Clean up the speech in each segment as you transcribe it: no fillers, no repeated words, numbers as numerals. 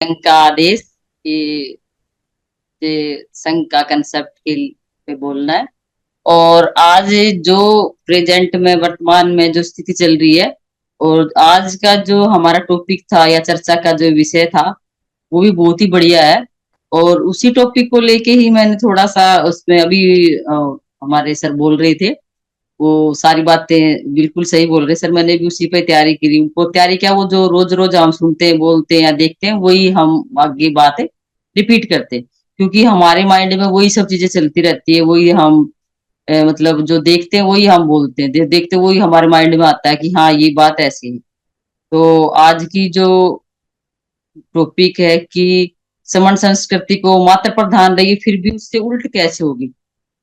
संघ का आदेश कि संघ का कंसेप्ट के पे बोलना है। और आज जो प्रेजेंट में वर्तमान में जो स्थिति चल रही है, और आज का जो हमारा टॉपिक था या चर्चा का जो विषय था, वो भी बहुत ही बढ़िया है। और उसी टॉपिक को लेके ही मैंने थोड़ा सा उसमें अभी हमारे सर बोल रहे थे, वो सारी बातें बिल्कुल सही बोल रहे सर। मैंने भी उसी पे तैयारी करी, उनको तैयारी क्या, वो जो रोज रोज हम सुनते हैं, बोलते हैं या देखते हैं, वही हम आगे बातें रिपीट करते हैं। क्योंकि हमारे माइंड में वही सब चीजें चलती रहती है, वही हम मतलब जो देखते हैं वही हम बोलते हैं, देखते वही हमारे माइंड में आता है कि हाँ ये बात ऐसी है। तो आज की जो टॉपिक है कि समण संस्कृति को मात्र प्रधान रही फिर भी उससे उल्ट कैसे होगी।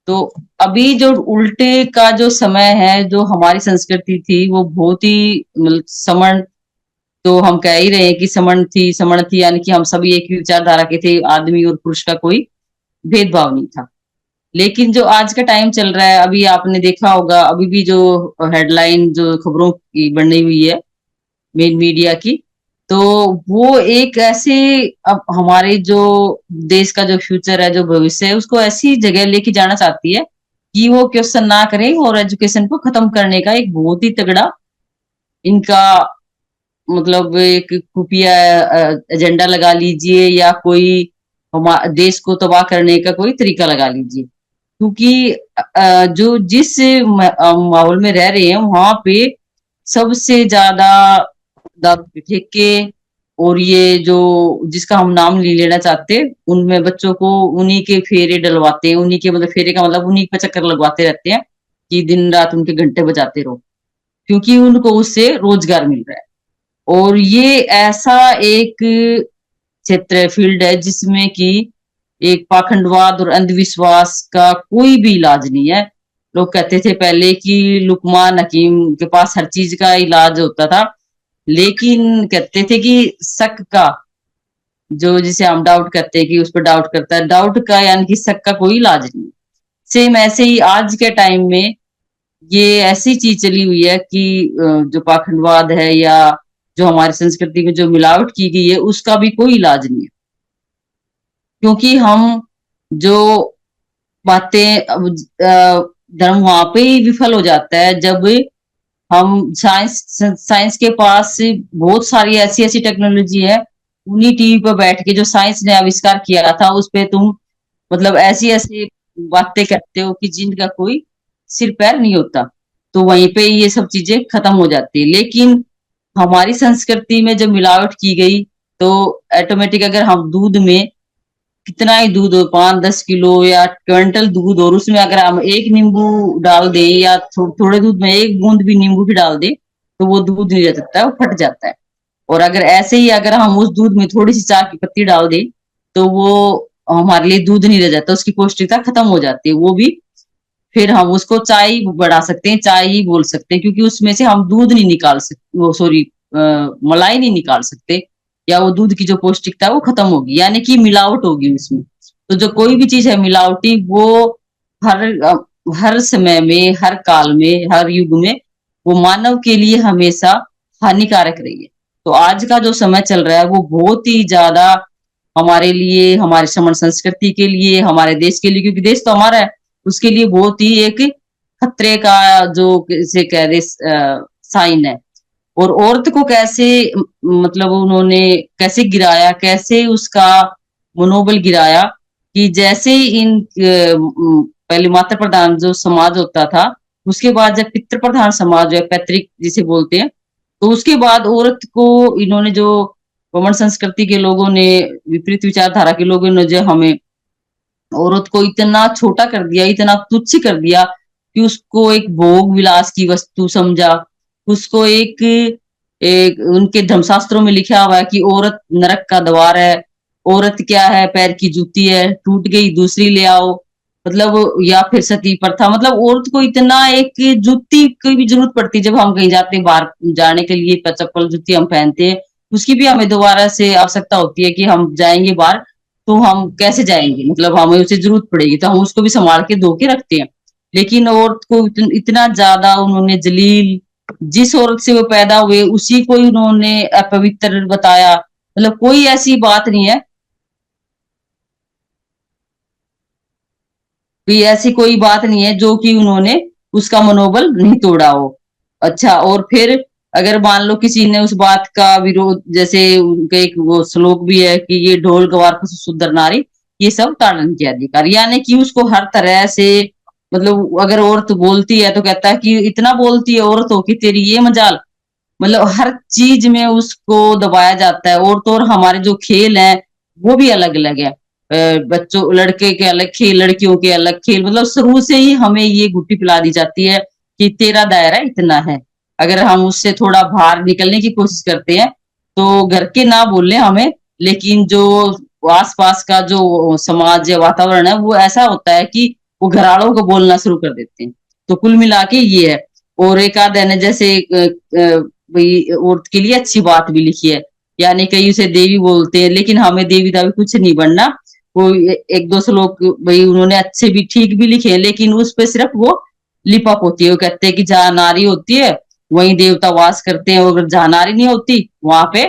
तो अभी जो उल्टे का जो समय है, जो हमारी संस्कृति थी वो बहुत ही मतलब समण, तो हम कह ही रहे हैं कि समण थी, यानी कि हम सभी एक ही विचारधारा के थे, आदमी और पुरुष का कोई भेदभाव नहीं था। लेकिन जो आज का टाइम चल रहा है, अभी आपने देखा होगा, अभी भी जो हेडलाइन जो खबरों की बनी हुई है मेन मीडिया की, तो वो एक ऐसे, अब हमारे जो देश का जो फ्यूचर है, जो भविष्य है, उसको ऐसी जगह लेके जाना चाहती है कि वो क्वेश्चन ना करें, और एजुकेशन को खत्म करने का एक बहुत ही तगड़ा इनका मतलब एक खुफिया एजेंडा लगा लीजिए, या कोई हमारे देश को तबाह करने का कोई तरीका लगा लीजिए। क्योंकि जो जिस माहौल में रह रहे हैं वहां पे सबसे ज्यादा दारू ठेके, और ये जो जिसका हम नाम नहीं लेना चाहते, उनमें बच्चों को उन्हीं के फेरे डलवाते हैं, उन्हीं के मतलब फेरे का मतलब उन्हीं पे चक्कर लगवाते रहते हैं कि दिन रात उनके घंटे बजाते रहो, क्योंकि उनको उससे रोजगार मिल रहा है। और ये ऐसा एक क्षेत्र फील्ड है जिसमें कि एक पाखंडवाद और अंधविश्वास का कोई भी इलाज नहीं है। लोग कहते थे पहले कि लुकमान हकीम के पास हर चीज का इलाज होता था, लेकिन कहते थे कि शक का, जो जिसे हम डाउट कहते हैं कि उस पर डाउट करता है, डाउट का यानी कि शक का कोई इलाज नहीं। सेम ऐसे ही आज के टाइम में ये ऐसी चीज चली हुई है कि जो पाखंडवाद है, या जो हमारी संस्कृति में जो मिलावट की गई है, उसका भी कोई इलाज नहीं है। क्योंकि हम जो बातें धर्म वहां पे ही विफल हो जाता है जब हम साइंस साइंस के पास बहुत सारी ऐसी ऐसी टेक्नोलॉजी है, उन्हीं टीवी पर बैठ के जो साइंस ने आविष्कार किया था उस पे तुम मतलब ऐसी ऐसी बातें करते हो कि जिनका कोई सिर पैर नहीं होता। तो वहीं पे ये सब चीजें खत्म हो जाती है। लेकिन हमारी संस्कृति में जब मिलावट की गई, तो ऑटोमेटिक अगर हम दूध में कितना ही दूध हो, 5-10 किलो या क्विंटल दूध, और उसमें अगर हम एक नींबू डाल दें, या थोड़े दूध में एक बूंद भी नींबू की डाल दें, तो वो दूध नहीं रह सकता है, वो फट जाता है। और अगर ऐसे ही अगर हम उस दूध में थोड़ी सी चाय की पत्ती डाल दें, तो वो हमारे लिए दूध नहीं रह जाता, उसकी पौष्टिकता खत्म हो जाती है। वो भी फिर हम उसको चाय ही बढ़ा सकते हैं, चाय ही बोल सकते हैं, क्योंकि उसमें से हम दूध नहीं निकाल सकते, वो सॉरी मलाई नहीं निकाल सकते, या वो दूध की जो पौष्टिकता है वो खत्म होगी, यानी कि मिलावट होगी उसमें। तो जो कोई भी चीज है मिलावटी, वो हर हर समय में, हर काल में, हर युग में वो मानव के लिए हमेशा हानिकारक रही है। तो आज का जो समय चल रहा है वो बहुत ही ज्यादा हमारे लिए, हमारे समण संस्कृति के लिए, हमारे देश के लिए, क्योंकि देश तो हमारा है, उसके लिए बहुत ही एक खतरे का जो से कह दे साइन है। और औरत को कैसे मतलब उन्होंने कैसे गिराया, कैसे उसका मनोबल गिराया, कि जैसे ही पहले माता प्रधान जो समाज होता था, उसके बाद जब पितृ प्रधान समाज है, पैतृक जिसे बोलते हैं, तो उसके बाद औरत को इन्होंने जो वमन संस्कृति के लोगों ने, विपरीत विचारधारा के लोगों ने जो हमें औरत को इतना छोटा कर दिया, इतना तुच्छ कर दिया कि उसको एक भोग विलास की वस्तु समझा। उसको एक एक उनके धर्मशास्त्रों में लिखा हुआ है कि औरत नरक का द्वार है, औरत क्या है, पैर की जूती है, टूट गई दूसरी ले आओ, मतलब या फिर सती प्रथा, मतलब औरत को इतना एक जूती की भी जरूरत पड़ती है जब हम कहीं जाते हैं बाहर जाने के लिए, चप्पल जूती हम पहनते हैं, उसकी भी हमें दोबारा से आवश्यकता होती है कि हम जाएंगे बाहर, तो हम कैसे जाएंगे, मतलब हमें उसे जरूरत पड़ेगी, तो हम उसको भी संभाल के धो के रखते हैं। लेकिन औरत को इतना ज्यादा उन्होंने जलील, जिस औरत से वो पैदा हुए उसी को उन्होंने अपवित्र बताया, मतलब कोई ऐसी बात नहीं है, भी ऐसी कोई बात नहीं है जो कि उन्होंने उसका मनोबल नहीं तोड़ा हो। अच्छा, और फिर अगर मान लो किसी ने उस बात का विरोध, जैसे उनका एक वो श्लोक भी है कि ये ढोल गवार को सुंदर नारी, ये सब ताड़न के अधिकार, यानी कि उसको हर तरह से, मतलब अगर औरत बोलती है तो कहता है कि इतना बोलती है औरत हो कि तेरी ये मजाल, मतलब हर चीज में उसको दबाया जाता है। और तो और हमारे जो खेल हैं वो भी अलग अलग है। बच्चों, लड़के के अलग खेल, लड़कियों के अलग खेल, मतलब शुरू से ही हमें ये गुट्टी पिला दी जाती है कि तेरा दायरा इतना है। अगर हम उससे थोड़ा बाहर निकलने की कोशिश करते हैं तो घर के ना बोले हमें, लेकिन जो आसपास का जो समाज या वातावरण है वो ऐसा होता है कि वो घरवालों को बोलना शुरू कर देते हैं। तो कुल मिला के ये है। और एक आध है ना, जैसे भाई औरत के लिए अच्छी बात भी लिखी है, यानी कई उसे देवी बोलते हैं, लेकिन हमें देवी दावी कुछ नहीं बनना। वो एक दो श्लोक भाई उन्होंने अच्छे भी ठीक भी लिखे हैं, लेकिन उस पे सिर्फ वो लिपप होती है। वो कहते हैं कि जहाँ नारी होती है वहीं देवता वास करते हैं, और जहाँ नारी नहीं होती वहां पे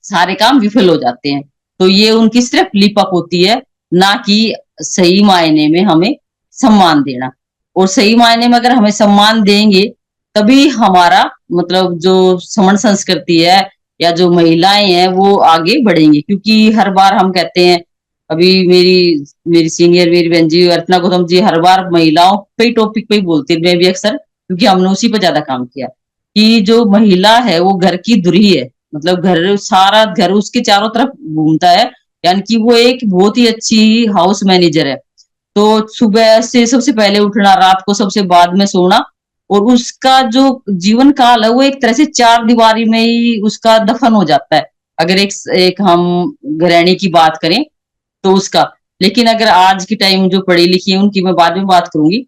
सारे काम विफल हो जाते हैं। तो ये उनकी सिर्फ लिपप होती है, ना कि सही मायने में हमें सम्मान देना। और सही मायने में अगर हमें सम्मान देंगे तभी हमारा मतलब जो समण संस्कृति है या जो महिलाएं हैं वो आगे बढ़ेंगी। क्योंकि हर बार हम कहते हैं, अभी मेरी मेरी सीनियर मेरी बहन जी अर्चना गौतम जी हर बार महिलाओं पे टॉपिक पे ही बोलती है, मैं भी अक्सर, क्योंकि हमने उसी पर ज्यादा काम किया, कि जो महिला है वो घर की धुरी है। मतलब घर, सारा घर उसके चारों तरफ घूमता है, यानी कि वो एक बहुत ही अच्छी हाउस मैनेजर है। तो सुबह से सबसे पहले उठना, रात को सबसे बाद में सोना, और उसका जो जीवन काल है वो एक तरह से चार दीवारी में ही उसका दफन हो जाता है, अगर एक एक हम गृहिणी की बात करें तो उसका। लेकिन अगर आज की टाइम जो पढ़ी लिखी है उनकी मैं बाद में बात करूंगी,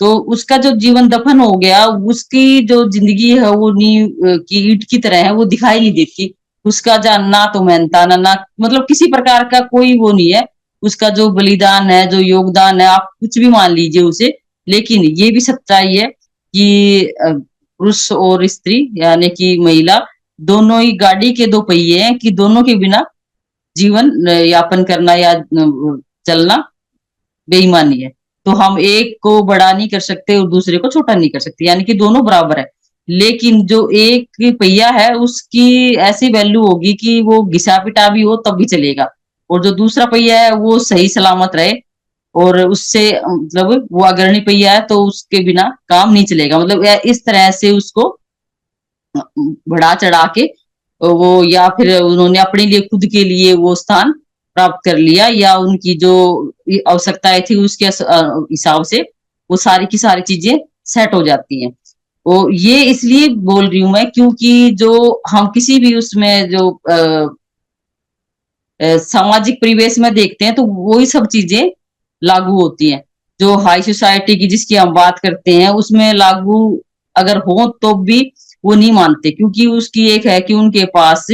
तो उसका जो जीवन दफन हो गया, उसकी जो जिंदगी है वो नींव की ईंट की तरह है, वो दिखाई नहीं देती। उसका ना तो मेहनता ना मतलब किसी प्रकार का कोई वो नहीं है। उसका जो बलिदान है, जो योगदान है, आप कुछ भी मान लीजिए उसे, लेकिन ये भी सच्चाई है कि पुरुष और स्त्री यानी कि महिला दोनों ही गाड़ी के दो पहिए हैं, कि दोनों के बिना जीवन यापन करना या चलना बेईमानी है। तो हम एक को बड़ा नहीं कर सकते और दूसरे को छोटा नहीं कर सकते, यानी कि दोनों बराबर है। लेकिन जो एक पहिया है उसकी ऐसी वैल्यू होगी कि वो घिसा पिटा भी हो तब भी चलेगा, और जो दूसरा पहिया है वो सही सलामत रहे, और उससे मतलब वो अग्रणी पहिया है तो उसके बिना काम नहीं चलेगा। मतलब इस तरह से उसको बढ़ा चढ़ा के वो, या फिर उन्होंने अपने लिए खुद के लिए वो स्थान प्राप्त कर लिया, या उनकी जो आवश्यकताएं थी उसके हिसाब से वो सारी की सारी चीजें सेट हो जाती हैं। वो ये इसलिए बोल रही हूं मैं क्योंकि जो हम किसी भी उसमें जो सामाजिक परिवेश में देखते हैं तो वही सब चीजें लागू होती हैं। जो हाई सोसाइटी की जिसकी हम बात करते हैं उसमें लागू अगर हो तो भी वो नहीं मानते, क्योंकि उसकी एक है कि उनके पास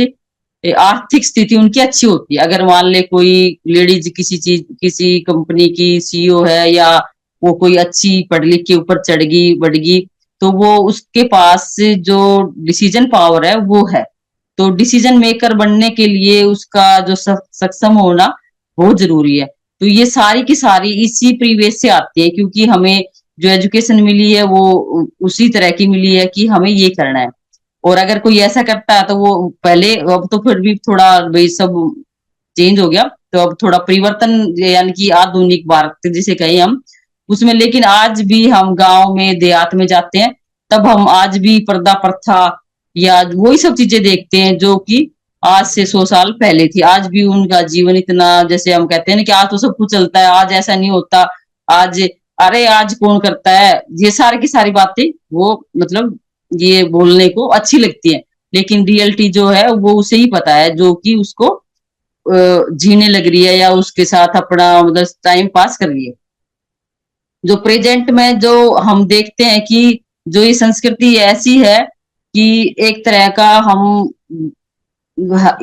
आर्थिक स्थिति उनकी अच्छी होती है। अगर मान ले कोई लेडीज किसी चीज, किसी कंपनी की सीईओ है, या वो कोई अच्छी पढ़ लिख के ऊपर चढ़ गई बढ़ गई, तो वो उसके पास जो डिसीजन पावर है वो है। तो डिसीजन मेकर बनने के लिए उसका जो सक्षम होना बहुत जरूरी है। तो ये सारी की सारी इसी परिवेश से आती है, क्योंकि हमें जो एजुकेशन मिली है वो उसी तरह की मिली है कि हमें ये करना है। और अगर कोई ऐसा करता है तो वो पहले, अब तो फिर भी थोड़ा भाई सब चेंज हो गया, तो अब थोड़ा परिवर्तन यानी कि आधुनिक भारत जिसे कहें हम उसमें, लेकिन आज भी हम गांव में देहात में जाते हैं तब हम आज भी पर्दा प्रथा या वही सब चीजें देखते हैं जो कि आज से 100 साल पहले थी। आज भी उनका जीवन इतना, जैसे हम कहते हैं ना कि आज तो सब कुछ चलता है, आज ऐसा नहीं होता, आज अरे आज कौन करता है, ये सारी की सारी बातें वो मतलब ये बोलने को अच्छी लगती है, लेकिन रियलिटी जो है वो उसे ही पता है जो कि उसको जीने लग रही है या उसके साथ अपना मतलब टाइम पास कर रही है। जो प्रेजेंट में जो हम देखते हैं कि जो ये संस्कृति ऐसी है कि एक तरह का हम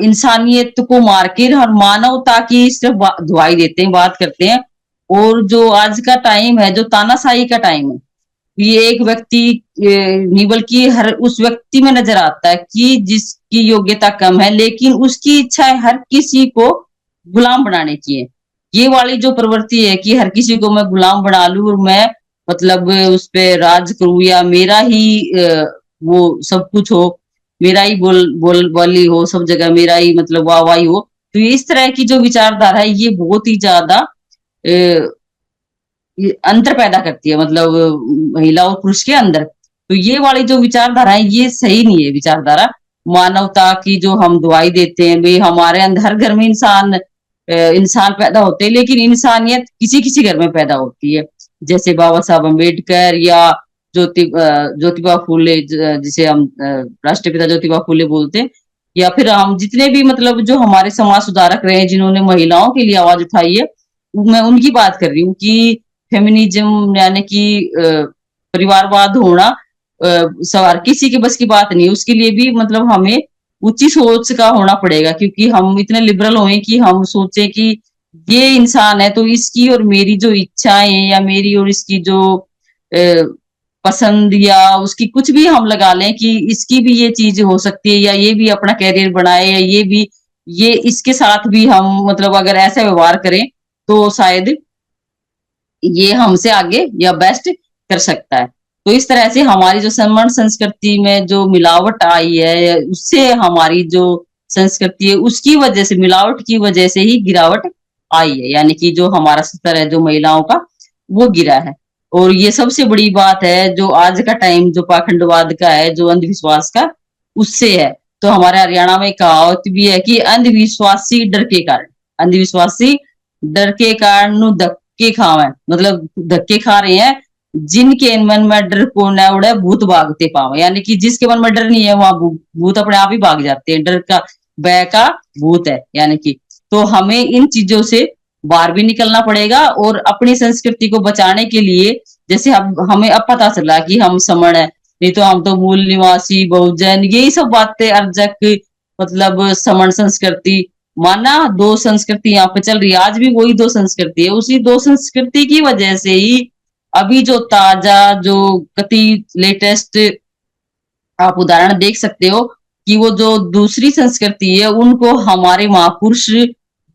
इंसानियत को मार के और मानवता की सिर्फ दुहाई देते हैं, बात करते हैं। और जो आज का टाइम है, जो तानाशाही का टाइम है, ये एक व्यक्ति नहीं बल्कि हर उस व्यक्ति में नजर आता है कि जिस उसकी योग्यता कम है, लेकिन उसकी इच्छा है हर किसी को गुलाम बनाने की है। ये वाली जो प्रवृत्ति है कि हर किसी को मैं गुलाम बना लूं और मैं मतलब उस पे राज करूं, या मेरा ही वो सब कुछ हो, मेरा ही बोल बोली हो सब जगह, मेरा ही मतलब वाहवाही हो। तो ये इस तरह की जो विचारधारा है ये बहुत ही ज्यादा ये अंतर पैदा करती है, मतलब महिला और पुरुष के अंदर। तो ये वाली जो विचारधारा है ये सही नहीं है विचारधारा। मानवता की जो हम दुआई देते हैं भाई, हमारे अंदर हर घर में इंसान पैदा होते हैं, लेकिन इंसानियत किसी किसी घर में पैदा होती है। जैसे बाबा साहब अम्बेडकर या ज्योतिबा फूले, जिसे हम राष्ट्रपिता ज्योतिबा फूले बोलते हैं, या फिर हम जितने भी मतलब जो हमारे समाज सुधारक रहे हैं जिन्होंने महिलाओं के लिए आवाज उठाई है, मैं उनकी बात कर रही हूँ कि फेमिनिज्म यानी कि परिवारवाद होना सवार किसी के बस की बात नहीं। उसके लिए भी मतलब हमें ऊंची सोच का होना पड़ेगा, क्योंकि हम इतने लिबरल हुए कि हम सोचे कि ये इंसान है तो इसकी और मेरी जो इच्छाएं या मेरी और इसकी जो पसंद या उसकी कुछ भी हम लगा लें कि इसकी भी ये चीज हो सकती है, या ये भी अपना कैरियर बनाए, या ये भी ये इसके साथ भी हम मतलब अगर ऐसा व्यवहार करें तो शायद ये हमसे आगे या बेस्ट कर सकता है। तो इस तरह से हमारी जो सम्मान संस्कृति में जो मिलावट आई है, उससे हमारी जो संस्कृति है उसकी वजह से, मिलावट की वजह से ही गिरावट आई है, यानी कि जो हमारा स्तर है जो महिलाओं का वो गिरा है। और ये सबसे बड़ी बात है जो आज का टाइम जो पाखंडवाद का है, जो अंधविश्वास का, उससे है। तो हमारे हरियाणा में कहावत भी है कि अंधविश्वासी डर के कारण, अंधविश्वासी डर के कारण नु धक्के खावे, मतलब धक्के खा रहे हैं। जिनके मन में डर को न उड़े भूत भागते पावे, यानी कि जिसके मन में डर नहीं है वहां भूत अपने आप ही भाग जाते हैं। डर का भय का भूत है, यानी कि तो हमें इन चीजों से बाहर भी निकलना पड़ेगा और अपनी संस्कृति को बचाने के लिए, जैसे हमें अब पता चला कि हम समण है, नहीं तो हम तो मूल निवासी बहुजन यही सब बातें अर्जक, मतलब समण संस्कृति माना दो संस्कृति यहाँ पे चल रही है। आज भी वही दो संस्कृति है, उसी दो संस्कृति की वजह से ही अभी जो ताजा जो कति लेटेस्ट आप उदाहरण देख सकते हो कि वो जो दूसरी संस्कृति है उनको हमारे महापुरुष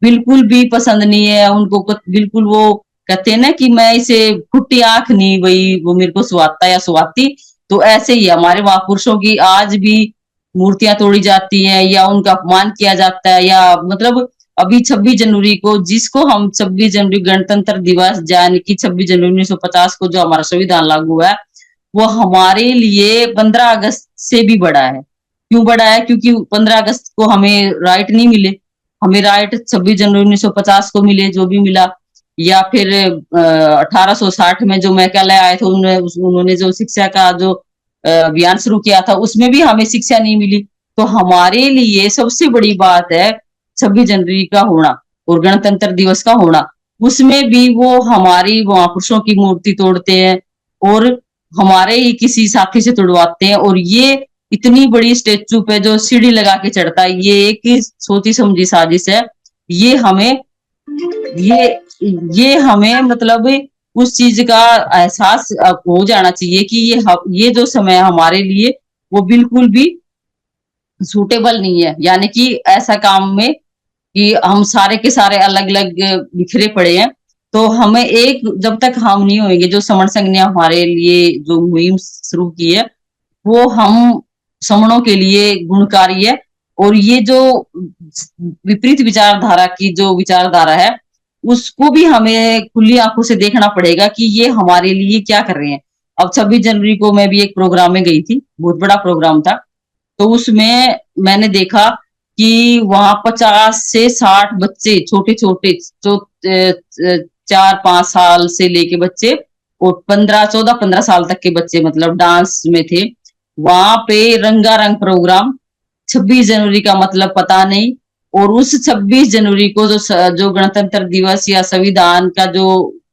बिल्कुल भी पसंद नहीं है। उनको बिल्कुल वो कहते हैं ना कि मैं इसे फुट्टी आंख नहीं, वही वो मेरे को सुहाता या सुहाती। तो ऐसे ही हमारे महापुरुषों की आज भी मूर्तियां तोड़ी जाती हैं या उनका अपमान किया जाता है, या मतलब अभी 26 जनवरी को, जिसको हम 26 जनवरी गणतंत्र दिवस यानी कि 26 जनवरी 1950 को जो हमारा संविधान लागू हुआ है, वो हमारे लिए 15 अगस्त से भी बड़ा है। क्यों बड़ा है? क्योंकि 15 अगस्त को हमें राइट नहीं मिले, हमें राइट 26 जनवरी 1950 को मिले जो भी मिला। या फिर 1860 में जो मैकाले आए थे उन्होंने जो शिक्षा का जो अभियान शुरू किया था उसमें भी हमें शिक्षा नहीं मिली। तो हमारे लिए सबसे बड़ी बात है 26 जनवरी का होना और गणतंत्र दिवस का होना। उसमें भी वो हमारी महापुरुषों की मूर्ति तोड़ते हैं और हमारे ही किसी साथी से तुड़वाते हैं। और ये इतनी बड़ी स्टेचू पे जो सीढ़ी लगा के चढ़ता है, ये एक सोची समझी साजिश है। ये हमें ये ये हमें मतलब उस चीज का एहसास हो जाना चाहिए कि ये जो समय हमारे लिए वो बिल्कुल भी सूटेबल नहीं है। यानी कि ऐसा काम में कि हम सारे के सारे अलग अलग बिखरे पड़े हैं। तो हमें एक जब तक हम नहीं होंगे, जो समण संघ ने हमारे लिए जो मुहिम शुरू की है वो हम समणों के लिए गुणकारी है। और ये जो विपरीत विचारधारा की जो विचारधारा है उसको भी हमें खुली आंखों से देखना पड़ेगा कि ये हमारे लिए क्या कर रहे हैं। अब 26 जनवरी को मैं भी एक प्रोग्राम में गई थी, बहुत बड़ा प्रोग्राम था। तो उसमें मैंने देखा कि वहां 50 से 60 बच्चे, छोटे छोटे जो 4-5 साल से लेके बच्चे और 14-15 साल तक के बच्चे मतलब डांस में थे। वहां पे रंगारंग प्रोग्राम, 26 जनवरी का मतलब पता नहीं। और उस 26 जनवरी को जो गणतंत्र दिवस या संविधान का जो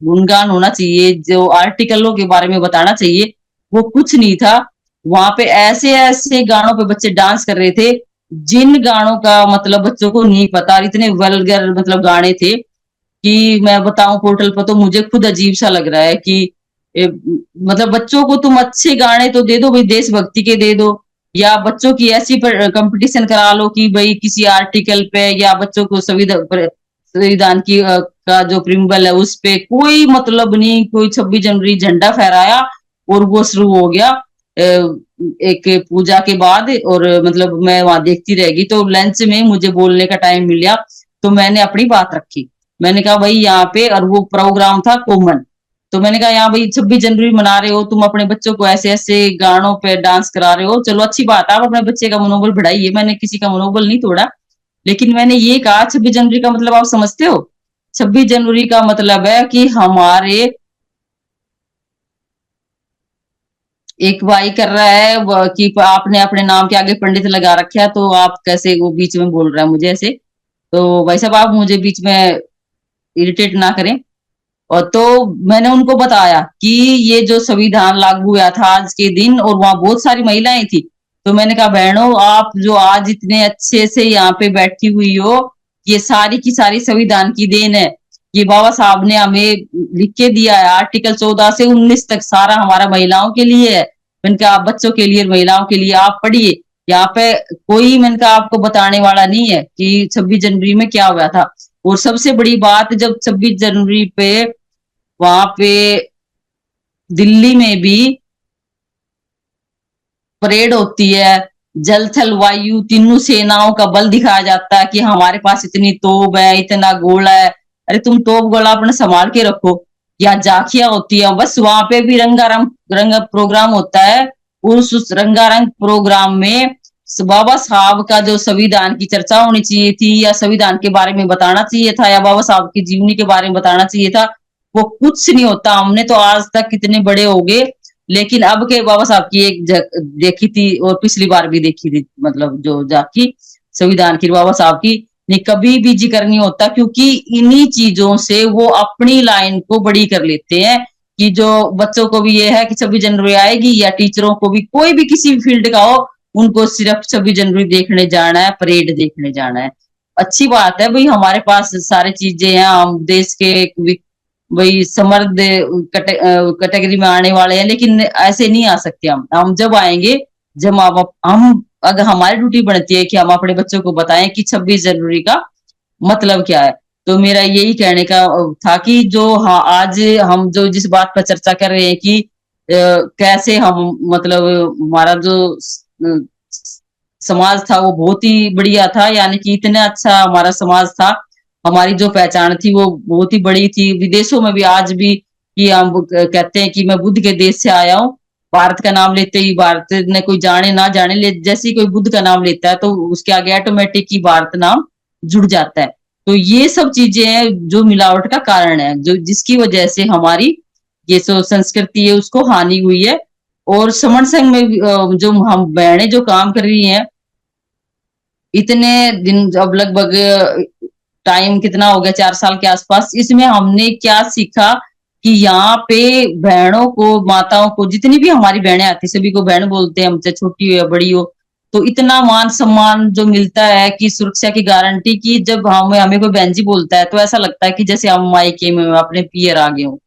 गुणगान होना चाहिए, जो आर्टिकलों के बारे में बताना चाहिए, वो कुछ नहीं था। वहां पे ऐसे ऐसे गानों पे बच्चे डांस कर रहे थे जिन गानों का मतलब बच्चों को नहीं पता। इतने वल्गर मतलब गाने थे कि मैं बताऊं पोर्टल पर तो मुझे खुद अजीब सा लग रहा है कि मतलब बच्चों को तुम अच्छे गाने तो दे दो भाई, देशभक्ति के दे दो या बच्चों की ऐसी कंपटीशन करा लो कि भाई किसी आर्टिकल पे, या बच्चों को संविधान की का जो प्रिम्बल है उस पे कोई मतलब नहीं, कोई 26 जनवरी झंडा फहराया और वो शुरू हो गया एक पूजा के बाद। और मतलब मैं वहां देखती रहेगी, तो लंच में मुझे बोलने का टाइम मिल गया, तो मैंने अपनी बात रखी। मैंने कहा भाई यहाँ पे, और वो प्रोग्राम था कॉमन, तो मैंने कहा यहाँ भाई 26 जनवरी मना रहे हो तुम, अपने बच्चों को ऐसे ऐसे गानों पे डांस करा रहे हो, चलो अच्छी बात है, आप अपने बच्चे का मनोबल बढ़ाइए, मैंने किसी का मनोबल नहीं तोड़ा। लेकिन मैंने ये कहा 26 जनवरी का मतलब आप समझते हो? 26 जनवरी का मतलब है कि हमारे एक भाई कर रहा है कि आपने अपने नाम के आगे पंडित लगा रखा है, तो आप कैसे वो बीच में बोल रहा है मुझे ऐसे? तो भाई साहब आप मुझे बीच में इरिटेट ना करें। और तो मैंने उनको बताया कि ये जो संविधान लागू हुआ था आज के दिन, और वहां बहुत सारी महिलाएं थी, तो मैंने कहा बहनों आप जो आज इतने अच्छे से यहाँ पे बैठी हुई हो, ये सारी की सारी संविधान की देन है। ये बाबा साहब ने हमें लिख के दिया है, आर्टिकल 14 से 19 तक सारा हमारा महिलाओं के लिए है। मैंने कहा बच्चों के लिए, महिलाओं के लिए आप पढ़िए। यहाँ पे कोई मैंने कहा आपको बताने वाला नहीं है कि 26 जनवरी में क्या हुआ था। और सबसे बड़ी बात, जब 26 जनवरी पे वहां पे दिल्ली में भी परेड होती है, जल थल वायु तीनों सेनाओं का बल दिखाया जाता है कि हमारे पास इतनी तोप है, इतना गोला है। अरे तुम तोप गोला अपने संभाल के रखो। या जाखिया होती है, बस वहां पे भी रंगारंग रंग प्रोग्राम होता है। उस रंगारंग प्रोग्राम में बाबा साहब का जो संविधान की चर्चा होनी चाहिए थी, या संविधान के बारे में बताना चाहिए था, या बाबा साहब की जीवनी के बारे में बताना चाहिए था, वो कुछ नहीं होता। हमने तो आज तक कितने बड़े हो गए, लेकिन अब के बाबा साहब की एक देखी थी, और पिछली बार भी देखी थी, मतलब जो जाकी संविधान की बाबा साहब की, ने कभी भी जिक्र नहीं होता, क्योंकि इन्हीं चीजों से वो अपनी लाइन को बड़ी कर लेते हैं। कि जो बच्चों को भी ये है कि 26 जनवरी आएगी, या टीचरों को भी, कोई भी किसी भी फील्ड का हो, उनको सिर्फ 26 जनवरी देखने जाना है, परेड देखने जाना है। अच्छी बात है भाई, हमारे पास सारी चीजें हैं, हम देश के वही समर्थ कैटेगरी में आने वाले हैं, लेकिन ऐसे नहीं आ सकते। हम जब आएंगे, जब हम अगर हमारी ड्यूटी बनती है कि हम अपने बच्चों को बताएं कि 26 जनवरी का मतलब क्या है। तो मेरा यही कहने का था कि जो, हाँ, आज हम जो जिस बात पर चर्चा कर रहे हैं कि कैसे हम, मतलब हमारा जो समाज था वो बहुत ही बढ़िया था, यानी कि इतना अच्छा हमारा समाज था, हमारी जो पहचान थी वो बहुत ही बड़ी थी। विदेशों में भी आज भी कि हम कहते हैं कि मैं बुद्ध के देश से आया हूँ, भारत का नाम लेते ही, भारत ने कोई जाने ना जाने, जैसे ही कोई बुद्ध का नाम लेता है तो उसके आगे ऑटोमेटिक ही भारत नाम जुड़ जाता है। तो ये सब चीजें हैं जो मिलावट का कारण है, जो जिसकी वजह से हमारी ये जो संस्कृति है उसको हानि हुई है। और समण संघ में जो हम बहनें जो काम कर रही हैं इतने दिन, अब लगभग टाइम कितना हो गया, 4 साल के आसपास, इसमें हमने क्या सीखा कि यहाँ पे बहनों को, माताओं को, जितनी भी हमारी बहनें आती सभी को बहन बोलते हैं, हमसे छोटी हो या बड़ी हो, तो इतना मान सम्मान जो मिलता है कि सुरक्षा की गारंटी की, जब हमें हमें कोई बहन जी बोलता है तो ऐसा लगता है कि जैसे हम मायके में अपने पियर आ गए हो।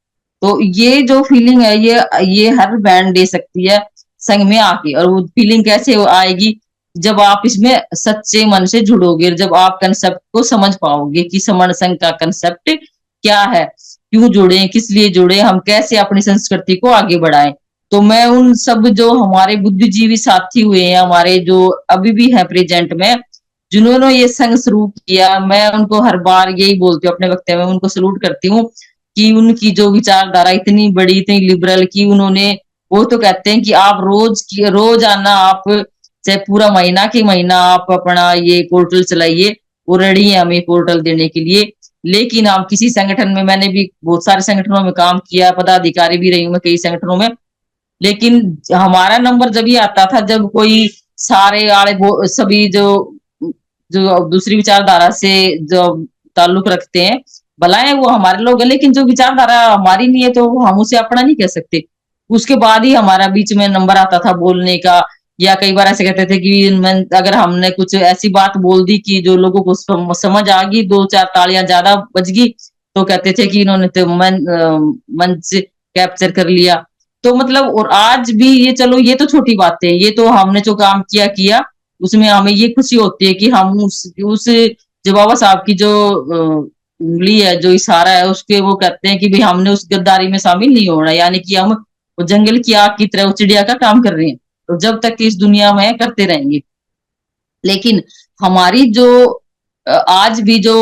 तो ये जो फीलिंग है, ये हर बहन दे सकती है संग में आके। और वो फीलिंग कैसे आएगी? जब आप इसमें सच्चे मन से जुड़ोगे, जब आप कंसेप्ट को समझ पाओगे कि समण संघ का कंसेप्ट क्या है, क्यों जुड़े, किस लिए जुड़े, हम कैसे अपनी संस्कृति को आगे बढ़ाएं। तो मैं उन सब जो हमारे बुद्धिजीवी साथी हुए हैं, हमारे जो अभी भी है प्रेजेंट में, जिन्होंने ये संघ शुरू किया, मैं उनको हर बार यही बोलती हूँ अपने वक्तव्य में, उनको सलूट करती हूँ कि उनकी जो विचारधारा इतनी बड़ी, इतनी लिबरल, की उन्होंने, वो तो कहते हैं कि आप रोज आना, आप चाहे पूरा महीना के महीना आप अपना ये पोर्टल चलाइए, वो रेडी है हमें पोर्टल देने के लिए। लेकिन आप किसी संगठन में, मैंने भी बहुत सारे संगठनों में काम किया, पदाधिकारी भी रही हूँ मैं कई संगठनों में, लेकिन हमारा नंबर जब ही आता था जब कोई सारे आले सभी जो जो दूसरी विचारधारा से जो ताल्लुक रखते हैं, भलाए वो हमारे लोग हैं, लेकिन जो विचारधारा हमारी नहीं है तो हम उसे अपना नहीं कह सकते। उसके बाद ही हमारा बीच में नंबर आता था बोलने का। या कई बार ऐसे कहते थे कि अगर हमने कुछ ऐसी बात बोल दी कि जो लोगों को समझ आ गई, 2-4 तालियां ज्यादा बज गई, तो कहते थे कि इन्होंने तो मंच कैप्चर कर लिया। तो मतलब और आज भी ये, चलो ये तो छोटी बातें हैं, ये तो हमने जो काम किया किया, उसमें हमें ये खुशी होती है कि हम उस जो बाबा साहब की जो उंगली है, जो इशारा है, उसके वो कहते हैं कि भाई हमने उस गद्दारी में शामिल नहीं होना, यानी कि हम वो जंगल की आग की तरह, वो चिड़िया का काम कर रहे हैं, तो जब तक इस दुनिया में करते रहेंगे। लेकिन हमारी जो आज भी जो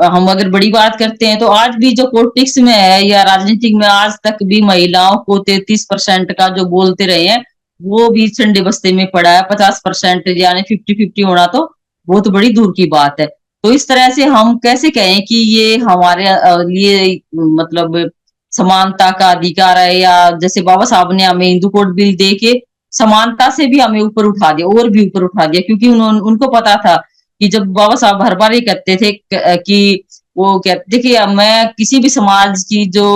हम अगर बड़ी बात करते हैं, तो आज भी जो पॉलिटिक्स में है या राजनीतिक में आज तक भी महिलाओं को 33% का जो बोलते रहे हैं, वो भी संडे बस्ते में पड़ा है। 50% यानी 50-50 होना तो बहुत बड़ी दूर की बात है। तो इस तरह से हम कैसे कहें कि ये हमारे लिए मतलब समानता का अधिकार है, या जैसे बाबा साहब ने हमें हिंदू कोड बिल दे के समानता से भी हमें ऊपर उठा दिया, और भी ऊपर उठा दिया, क्योंकि उनको पता था कि जब बाबा साहब हर बार ये कहते थे कि वो कहते थे कि मैं किसी भी समाज की जो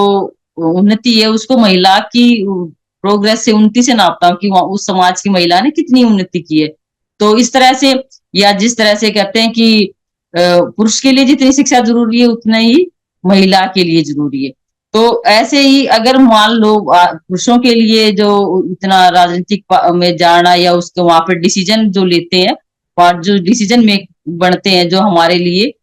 उन्नति है उसको महिला की प्रोग्रेस से, उन्नति से नापता हूँ कि उस समाज की महिला ने कितनी उन्नति की है। तो इस तरह से, या जिस तरह से कहते हैं कि पुरुष के लिए जितनी शिक्षा जरूरी है उतना ही महिला के लिए जरूरी है। तो ऐसे ही अगर मान लो पुरुषों के लिए जो इतना राजनीतिक में जाना, या उसके वहां पर डिसीजन जो लेते हैं, और जो डिसीजन में बनते हैं जो हमारे लिए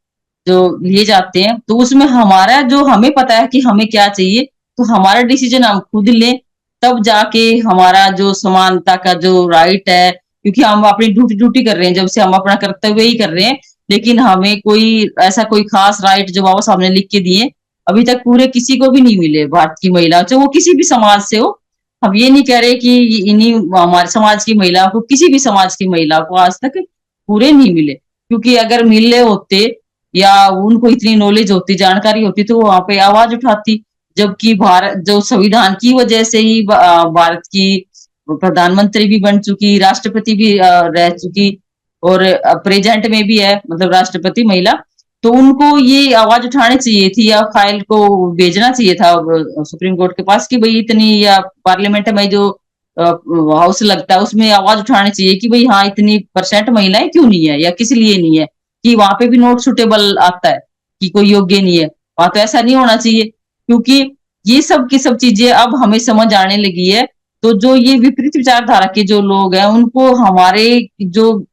जो लिए जाते हैं, तो उसमें हमारा जो, हमें पता है कि हमें क्या चाहिए, तो हमारा डिसीजन हम खुद लें, तब जाके हमारा जो समानता का जो राइट है, क्योंकि हम अपनी ड्यूटी ड्यूटी कर रहे हैं, जब से हम अपना कर्तव्य ही कर रहे हैं। लेकिन हमें कोई ऐसा कोई खास राइट जो बाबा साहब ने लिख के दिए, अभी तक पूरे किसी को भी नहीं मिले, भारत की महिला चाहे वो किसी भी समाज से हो। हम ये नहीं कह रहे कि इन्हीं हमारे समाज की महिला को, किसी भी समाज की महिला को आज तक पूरे नहीं मिले, क्योंकि अगर मिले होते या उनको इतनी नॉलेज होती, जानकारी होती, तो वो वहां पे आवाज उठाती। जबकि भारत जो संविधान की वजह से ही भारत की प्रधानमंत्री भी बन चुकी, राष्ट्रपति भी रह चुकी, और प्रेजेंट में भी है, मतलब राष्ट्रपति महिला। तो उनको ये आवाज उठानी चाहिए थी, या फाइल को भेजना चाहिए था सुप्रीम कोर्ट के पास कि भाई इतनी, या पार्लियामेंट में जो हाउस लगता है उसमें आवाज उठानी चाहिए कि भाई हाँ, इतनी परसेंट महिलाएं क्यों नहीं है, या किस लिए नहीं है, कि वहां पे भी नॉट सुटेबल आता है कि कोई योग्य नहीं है। वहां तो ऐसा नहीं होना चाहिए, क्योंकि ये सब की सब चीजें अब हमें समझ आने लगी है। तो जो ये विपरीत विचारधारा के जो लोग हैं, उनको हमारे जो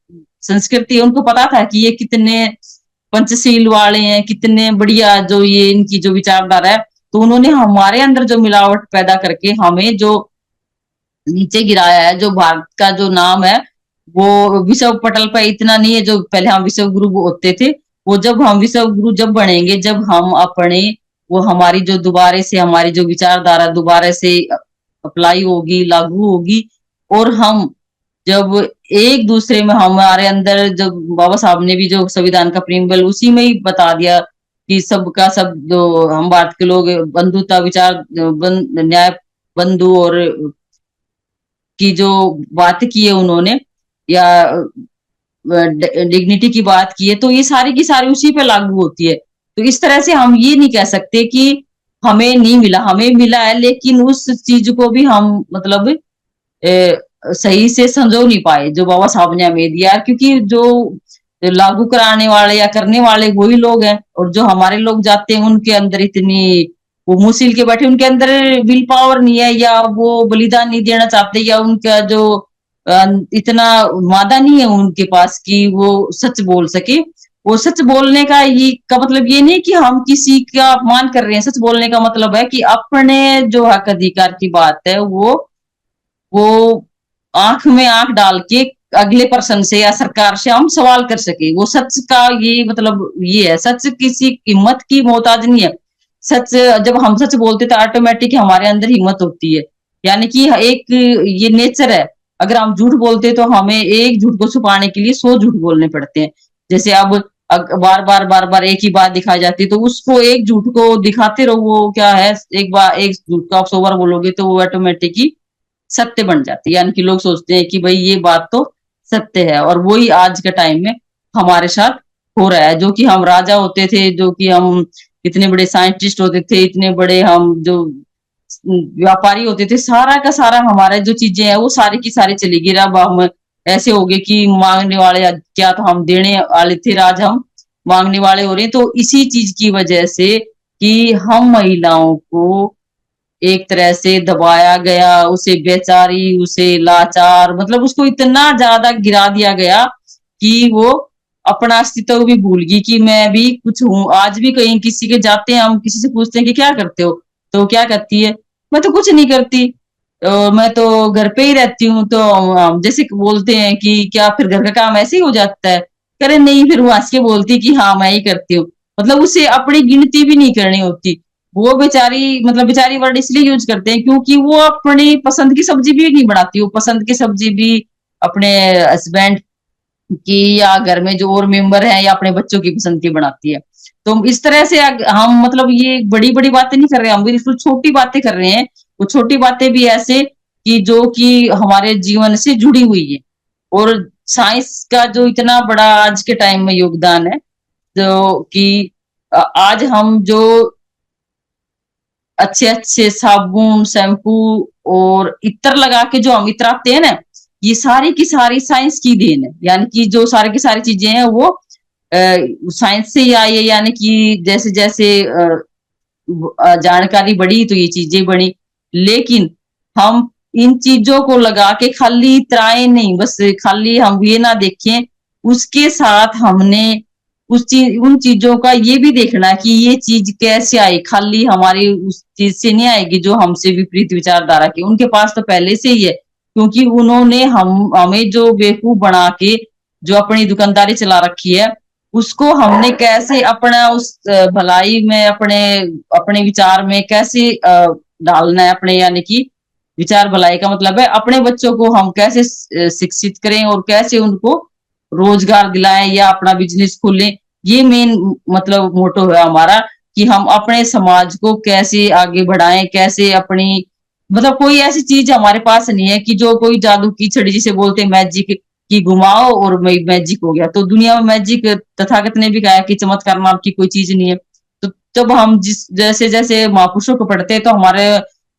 संस्कृति है, उनको पता था कि ये कितने पंचशील वाले हैं, कितने बढ़िया जो ये इनकी जो विचारधारा है। तो उन्होंने हमारे अंदर जो मिलावट पैदा करके हमें जो नीचे गिराया है, जो भारत का जो नाम है वो विश्व पटल पर इतना नहीं है, जो पहले हम विश्व गुरु होते थे। वो जब हम विश्व गुरु जब बनेंगे, जब हम अपने वो हमारी जो दोबारा से हमारी जो विचारधारा दोबारा से अप्लाई होगी, लागू होगी, और हम जब एक दूसरे में हमारे अंदर, जब बाबा साहब ने भी जो संविधान का प्रीम्बल उसी में ही बता दिया कि सबका सब, जो हम भारत के लोग बंधुता विचार न्याय बंधु और की जो बात की है उन्होंने, या डिग्निटी की बात की है, तो ये सारी की सारी उसी पे लागू होती है। तो इस तरह से हम ये नहीं कह सकते कि हमें नहीं मिला, हमें मिला है, लेकिन उस चीज को भी हम मतलब सही से समझो नहीं पाए जो बाबा साहब ने हमें दिया, क्योंकि जो लागू कराने वाले या करने वाले वही लोग हैं, और जो हमारे लोग जाते हैं उनके अंदर इतनी वो मुंह सील के बैठे, उनके अंदर विल पावर नहीं है, या वो बलिदान नहीं देना चाहते, या उनका जो इतना मादा नहीं है उनके पास कि वो सच बोल सके। वो सच बोलने का ये का मतलब ये नहीं कि हम किसी का अपमान कर रहे हैं, सच बोलने का मतलब है कि अपने जो हक अधिकार की बात है वो आंख में आंख डाल के अगले पर्सन से या सरकार से हम सवाल कर सके। वो सच का ये मतलब ये है, सच किसी हिम्मत की मोहताज नहीं है। सच, जब हम सच बोलते तो ऑटोमेटिक हमारे अंदर हिम्मत होती है, यानी कि एक ये नेचर है। अगर हम झूठ बोलते तो हमें एक झूठ को छुपाने के लिए 100 झूठ बोलने पड़ते हैं। जैसे अब बार बार एक ही बात दिखाई जाती है, तो उसको एक झूठ को दिखाते रहो, वो क्या है, एक बार एक झूठ को आप 100 बार बोलोगे तो वो ऑटोमेटिक ही सत्य बन जाती है, यानी कि लोग सोचते हैं कि भाई ये बात तो सत्य है। और वही आज के टाइम में हमारे साथ हो रहा है। जो कि हम राजा होते थे, जो कि हम इतने बड़े साइंटिस्ट होते थे, इतने बड़े हम जो व्यापारी होते थे, सारा का सारा हमारा जो चीजें हैं वो सारी की सारी चली गई। अब हम ऐसे हो गए कि मांगने वाले क्या, तो हम देने वाले थे, आज हम मांगने वाले हो रहे हैं। तो इसी चीज की वजह से कि हम महिलाओं को एक तरह से दबाया गया, उसे बेचारी, उसे लाचार, मतलब उसको इतना ज्यादा गिरा दिया गया कि वो अपना अस्तित्व भी भूल गई कि मैं भी कुछ हूँ। आज भी कहीं किसी के जाते हैं, हम किसी से पूछते हैं कि क्या करते हो, तो क्या कहती है, मैं तो कुछ नहीं करती, मैं तो घर पे ही रहती हूँ। तो हम जैसे बोलते हैं कि क्या फिर घर का काम ऐसे ही हो जाता है, करे नहीं, फिर वो हंस के बोलती कि हाँ मैं ही करती हूँ। मतलब उसे अपनी गिनती भी नहीं करनी होती। वो बेचारी, मतलब बेचारी वर्ड इसलिए यूज करते हैं क्योंकि वो अपनी पसंद की सब्जी भी नहीं बनाती, वो पसंद की सब्जी भी अपने हस्बैंड की या घर में जो और मेंबर हैं या अपने बच्चों की पसंद की बनाती है। तो इस तरह से हम, मतलब ये बड़ी बड़ी बातें नहीं कर रहे, हम बिल्कुल छोटी बातें कर रहे हैं। वो छोटी बातें भी ऐसे कि जो कि हमारे जीवन से जुड़ी हुई है। और साइंस का जो इतना बड़ा आज के टाइम में योगदान है, जो कि आज हम जो अच्छे अच्छे साबुन, शैम्पू और इत्र लगा के जो हम इतराते हैं ना, ये सारी की सारी साइंस की देन है। यानी कि जो सारी की सारी चीजें हैं वो साइंस से ही आई है। यानी कि जैसे जैसे जानकारी बढ़ी तो ये चीजें बनी। लेकिन हम इन चीजों को लगा के खाली इतराए नहीं, बस खाली हम ये ना देखें, उसके साथ हमने उन चीजों का ये भी देखना है कि ये चीज कैसे आई। खाली हमारी उस चीज से नहीं आएगी जो हमसे विपरीत विचारधारा की, उनके पास तो पहले से ही है, क्योंकि उन्होंने हमें जो बेवकूफ बना के जो अपनी दुकानदारी चला रखी है, उसको हमने कैसे अपना उस भलाई में, अपने अपने विचार में कैसे डालना है अपने, यानी कि विचार भलाई का मतलब है अपने बच्चों को हम कैसे शिक्षित करें और कैसे उनको रोजगार दिलाएं या अपना बिजनेस खोलें। ये मेन मतलब मोटो है हमारा कि हम अपने समाज को कैसे आगे बढ़ाएं, कैसे अपनी, मतलब कोई ऐसी चीज हमारे पास नहीं है कि जो कोई जादू की छड़ी, जिसे बोलते हैं मैजिक, की घुमाओ और मैजिक हो गया। तो दुनिया में मैजिक, तथागत ने भी कहा कि चमत्कार नाम की कोई चीज नहीं है। तो जब हम जिस जैसे जैसे महापुरुषों को पढ़ते हैं तो हमारे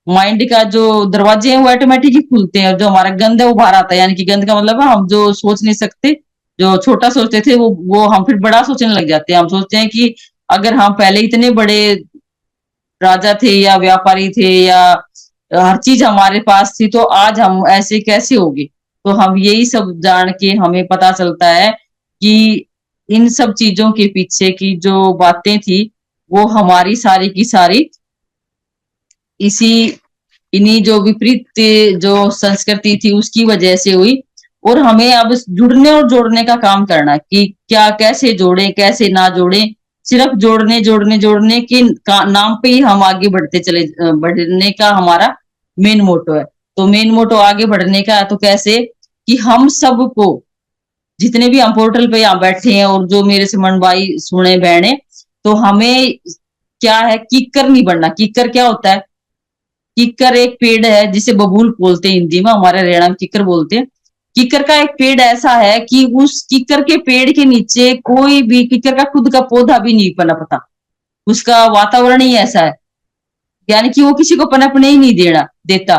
माइंड का जो दरवाजे हैं वो ऑटोमेटिक ही खुलते हैं, जो हमारा गंद है वो बाहर आता है। यानी कि गंद का मतलब है हम जो सोच नहीं सकते, जो छोटा सोचते थे वो हम फिर बड़ा सोचने लग जाते हैं। हम सोचते हैं कि अगर हम पहले इतने बड़े राजा थे या व्यापारी थे या हर चीज हमारे पास थी, तो आज हम ऐसे कैसे होंगे। तो हम यही सब जान के हमें पता चलता है कि इन सब चीजों के पीछे की जो बातें थी वो हमारी सारी की सारी इसी इन्हीं जो विपरीत जो संस्कृति थी उसकी वजह से हुई। और हमें अब जुड़ने और जोड़ने का काम करना कि क्या कैसे जोड़े कैसे ना जोड़े। सिर्फ जोड़ने जोड़ने जोड़ने के नाम पे ही हम आगे बढ़ते चले, बढ़ने का हमारा मेन मोटो है। तो मेन मोटो आगे बढ़ने का है तो कैसे कि हम सबको, जितने भी हम पोर्टल पे यहाँ बैठे हैं और जो मेरे से मन भाई सुने बहने, तो हमें क्या है, किक्कर नहीं बनना। किक्कर क्या होता है, किक्कर एक पेड़ है जिसे बबूल बोलते हैं हिंदी में, हमारे हरियाणा में किक्कर बोलते हैं। किक्कर का एक पेड़ ऐसा है कि उस किक्कर के पेड़ के नीचे कोई भी किक्कर का खुद का पौधा भी नहीं पनपता, उसका वातावरण ही ऐसा है, यानी कि वो किसी को पनपने ही नहीं देना देता।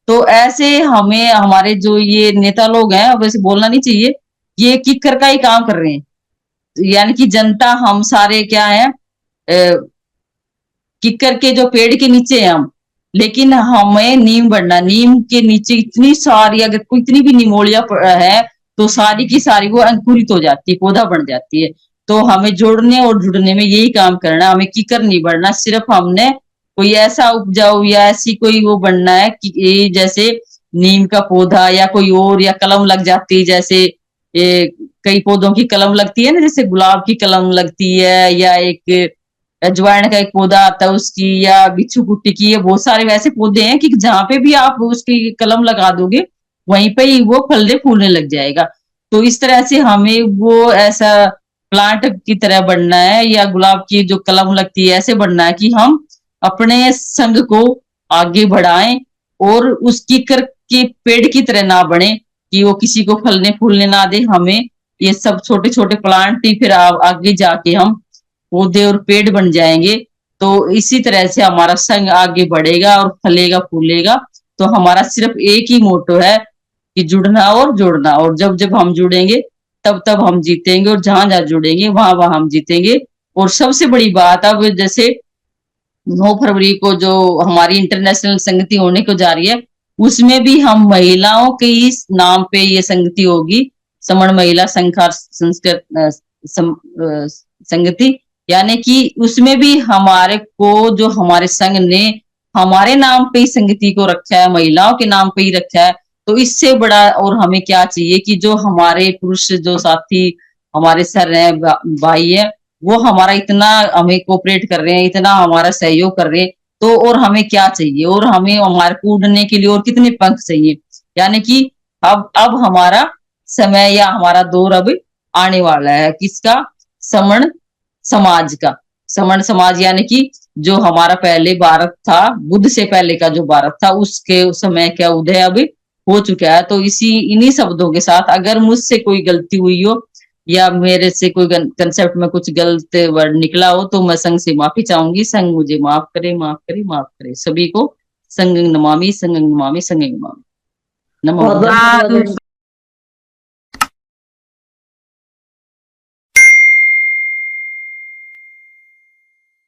तो ऐसे हमें हमारे जो ये नेता लोग हैं, अब ऐसे बोलना नहीं चाहिए, ये किक्कर का ही काम कर रहे हैं। यानी कि जनता हम सारे क्या है, किक्कर के जो पेड़ के नीचे हैं हम, लेकिन हमें नीम बढ़ना। नीम के नीचे इतनी सारी, अगर कोई इतनी भी निमोलिया है तो सारी की सारी वो अंकुरित हो जाती है, पौधा बन जाती है। तो हमें जोड़ने और जुड़ने में यही काम करना, हमें किकर नहीं बढ़ना। सिर्फ हमने कोई ऐसा उपजाऊ या ऐसी कोई वो बनना है कि जैसे नीम का पौधा या कोई और, या कलम लग जाती है जैसे कई पौधों की कलम लगती है ना, जैसे गुलाब की कलम लगती है, या एक अजवाइन का एक पौधा आता है उसकी, या बिच्छू कुट्टी की, ये बहुत सारे वैसे पौधे हैं कि जहां पे भी आप उसकी कलम लगा दोगे वहीं पे ही वो फलने फूलने लग जाएगा। तो इस तरह से हमें वो ऐसा प्लांट की तरह बनना है, या गुलाब की जो कलम लगती है ऐसे बनना है कि हम अपने संग को आगे बढ़ाएं और उसकी कर के पेड़ की तरह ना बने कि वो किसी को फलने फूलने ना दे। हमें ये सब छोटे छोटे प्लांट ही फिर आगे जाके हम पौधे और पेड़ बन जाएंगे। तो इसी तरह से हमारा संघ आगे बढ़ेगा और फलेगा फूलेगा। तो हमारा सिर्फ एक ही मोटो है कि जुड़ना और जोड़ना, और जब जब हम जुड़ेंगे तब तब हम जीतेंगे, और जहां जहां जुड़ेंगे वहां वहां हम जीतेंगे। और सबसे बड़ी बात, अब जैसे 9 फरवरी को जो हमारी इंटरनेशनल संगति होने को जा रही है, उसमें भी हम महिलाओं के इस नाम पे ये संगति होगी, समण महिला संघार संस्कृत संगति। यानी कि उसमें भी हमारे को जो हमारे संघ ने हमारे नाम पे ही संगति को रखा है, महिलाओं के नाम पे ही रखा है। तो इससे बड़ा और हमें क्या चाहिए कि जो हमारे पुरुष जो साथी हमारे सर है, भाई है, वो हमारा इतना हमें कोऑपरेट कर रहे हैं, इतना हमारा सहयोग कर रहे हैं। तो और हमें क्या चाहिए, और हमें हमारे को उड़ने के लिए और कितने पंख चाहिए। यानी कि अब हमारा समय या हमारा दौर अब आने वाला है, किसका? समण समाज का। समण समाज यानी कि जो हमारा पहले भारत था, बुद्ध से पहले का जो भारत था, उसके उस समय का उदय अब हो चुका है। तो इन्हीं शब्दों के साथ अगर मुझसे कोई गलती हुई हो या मेरे से कोई कंसेप्ट में कुछ गलत वर्ड निकला हो, तो मैं संघ से माफी चाहूंगी। संघ मुझे माफ करे, माफ करे, माफ करे। सभी को संघ नमामि, संघ नमामि, संघ नमामि। नमो बहुत बहुत बुद्धाय। धन्यवाद।